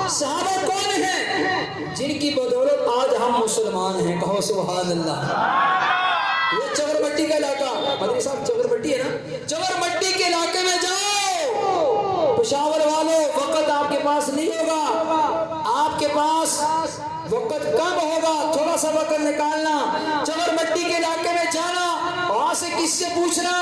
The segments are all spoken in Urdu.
صحابہ کون ہیں جن کی بدولت آج ہم مسلمان ہیں؟ کہو سبحان اللہ۔ یہ چور مٹی کا علاقہ، مدنی صاحب چور مٹی ہے نا، چور مٹی کے علاقے میں جاؤ پشاور والوں، وقت آپ کے پاس نہیں ہوگا، آپ کے پاس وقت کم ہوگا، تھوڑا سا وقت نکالنا، چور مٹی کے علاقے میں جانا، وہاں سے کس سے پوچھنا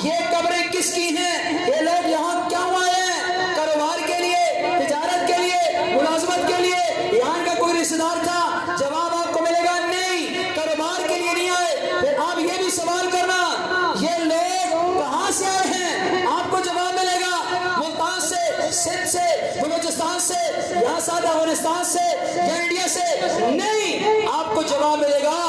یہ قبریں کس کی ہیں، یہ لوگ یہاں کیوں آئے ہیں؟ کاروبار کے لیے، تجارت کے لیے، ملازمت کے لیے، یہاں کا کوئی رشتہ دار تھا؟ جواب آپ کو ملے گا نہیں، کاروبار کے لیے نہیں آئے۔ پھر آپ یہ بھی سوال کرنا یہ لوگ کہاں سے آئے ہیں؟ آپ کو جواب ملے گا ملتان سے، سندھ سے، بلوچستان سے، یہاں ساتھ افغانستان سے یا انڈیا سے نہیں، آپ کو جواب ملے گا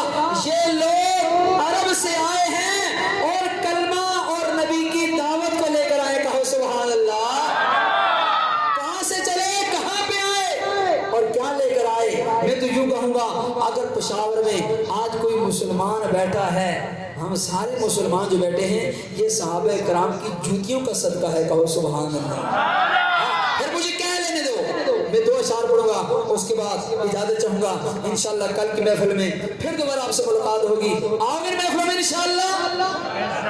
یہ لوگ عرب سے آئے ہیں اور کلمہ اور نبی کی دعوت کو لے کر آئے۔ کہو سبحان اللہ۔ کہاں سے چلے، کہاں پہ آئے اور کیا لے کر آئے؟ میں تو یوں کہوں گا اگر پشاور میں آج کوئی مسلمان بیٹھا ہے، ہم سارے مسلمان جو بیٹھے ہیں، یہ صحابہ کرام کی جوتیوں کا صدقہ ہے۔ کہو سبحان اللہ۔ پھر مجھے کیا لینے دو، میں 2 اشعار پڑھوں گا، اس کے بعد اجازت چاہوں گا، انشاءاللہ کل کی محفل میں پھر دوبارہ آپ سے ملاقات ہوگی۔ آمین محفلوں میں انشاءاللہ،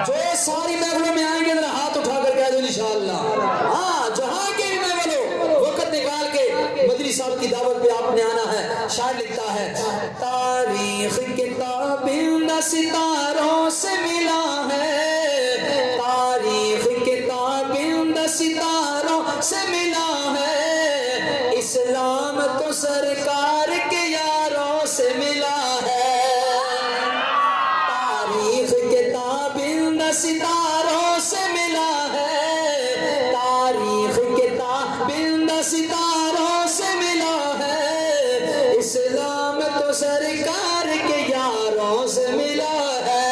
جو ساری محفلوں میں آئیں گے ذرا ہاتھ اٹھا کر کہہ دو انشاءاللہ۔ ہاں جہاں کے بھی محفل ہو، وقت نکال کے مدنی صاحب کی دعوت پہ آپ نے آنا ہے۔ شاعر لکھتا ہے تاریخ کتاب ستاروں سے ملا ہے، تاریخ کتاب ستاروں سے ملا ہے، اسلام تو سرکار کے یاروں سے ملا ہے، تاریخ کتاب ستاروں سے ملا ہے، تاریخ کتاب ستاروں سے ملا ہے، اسلام تو سرکار کے یاروں سے ملا ہے،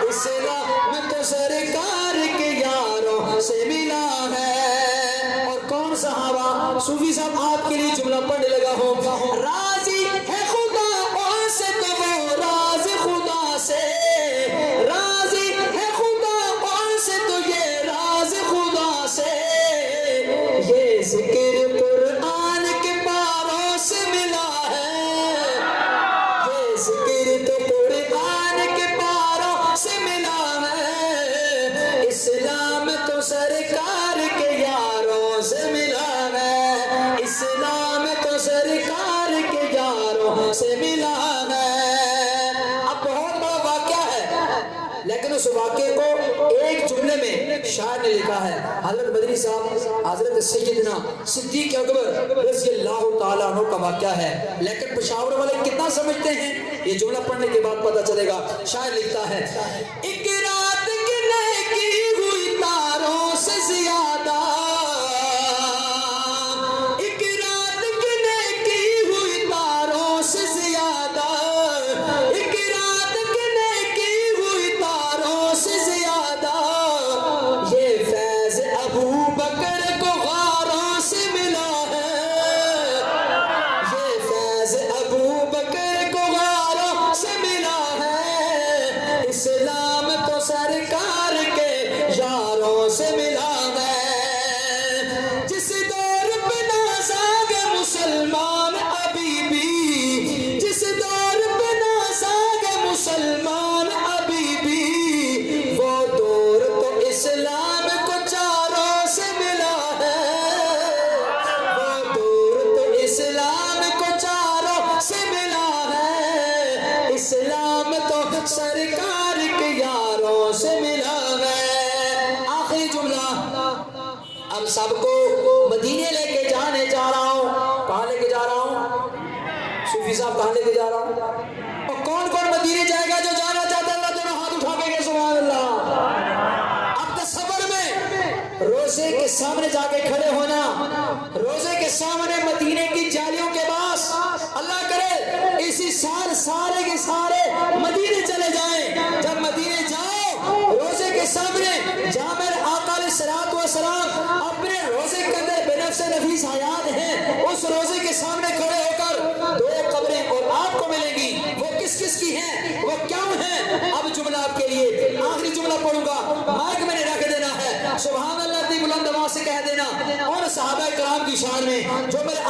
اسلام تو سرکار کے یاروں سے ملا ہے۔ اور کون صحابہ؟ صوفی صاحب آپ کے لیے جملہ پڑھنے لگا ہوں، راضی ہے خدا ان سے تو وہ راز خدا سے، راضی ہے خدا ان سے تو یہ راز خدا سے، یہ ذکر قرآن کے پاروں سے ملا ہے، یہ ذکر تو قرآن کے پاروں سے ملا ہے، اسلام تو سرکار کے یاروں سے ملا ہے، اسلام تو سرکار کے یاروں سے ملا ہے۔ اب بہت بڑا واقعہ ہے، لیکن اس واقعے کو ایک جملے میں شاعر نے لکھا ہے۔ حضرت مدنی صاحب حضرت سیدنا صدیق اکبر رضی اللہ تعالیٰ عنہ کا واقعہ ہے، لیکن پشاور والے کتنا سمجھتے ہیں یہ جملہ پڑھنے کے بعد پتہ چلے گا۔ شاعر لکھتا ہے ایک رات گنے کی ہوئی تاروں سے زیادہ، ایک رات گنے کی ہوئی تاروں سے زیادہ، ایک رات گنے کی ہوئی تاروں سے زیادہ، یہ فیض ابو بکر کو غاروں سے ملا ہے، یہ فیض ابو بکر کو غاروں سے ملا ہے، اسلام تو سرکار کے یاروں سے ملا ہے، جس دور پہ نازاگ مسلمان ابھی بھی، جس دور پہ نازاگ مسلمان ابھی بھی، وہ دور تو اسلام کو چاروں سے ملا ہے، وہ دور تو اسلام کو چاروں سے ملا ہے، اسلام تو سرکار کے یاروں سے ملا ہے۔ آخری جملہ، اب سب کو مدینے لے کے جانے جا رہا ہوں۔ کہاں لے کے جا رہا ہوں؟ صوفی صاحب کہاں لے کے جا رہا ہوں؟ اور کون کون مدینے جائے گا جو جانا چاہتا ہے؟ اللہ دونوں ہاتھ اٹھا کے کہ سبحان اللہ۔ اب تصور میں روزے کے سامنے جا کے کھڑے ہونا، روزے کے سامنے مدینے کی جالیوں کے پاس، اللہ کرے اسی سال سارے کے سارے مدینے چلے جائیں۔ جب مدینے جاؤ روزے کے سامنے جہاں میرے آقا علیہ الصلوۃ والسلام اپنے روزے کے اندر بے نفس نفیس حیات ہیں، اس روزے کے سامنے کھڑے ہو کر 2 قبریں اور آپ کو ملیں گی، وہ کس کس کی ہیں، وہ کیوں ہیں؟ اب جملہ آپ کے لیے آخری جملہ پڑھوں گا، مائک میں نے رکھ دینا ہے، سبحان اللہ دی بلند آواز سے کہہ دینا، اور صحابہ کرام کی شان میں جو میرے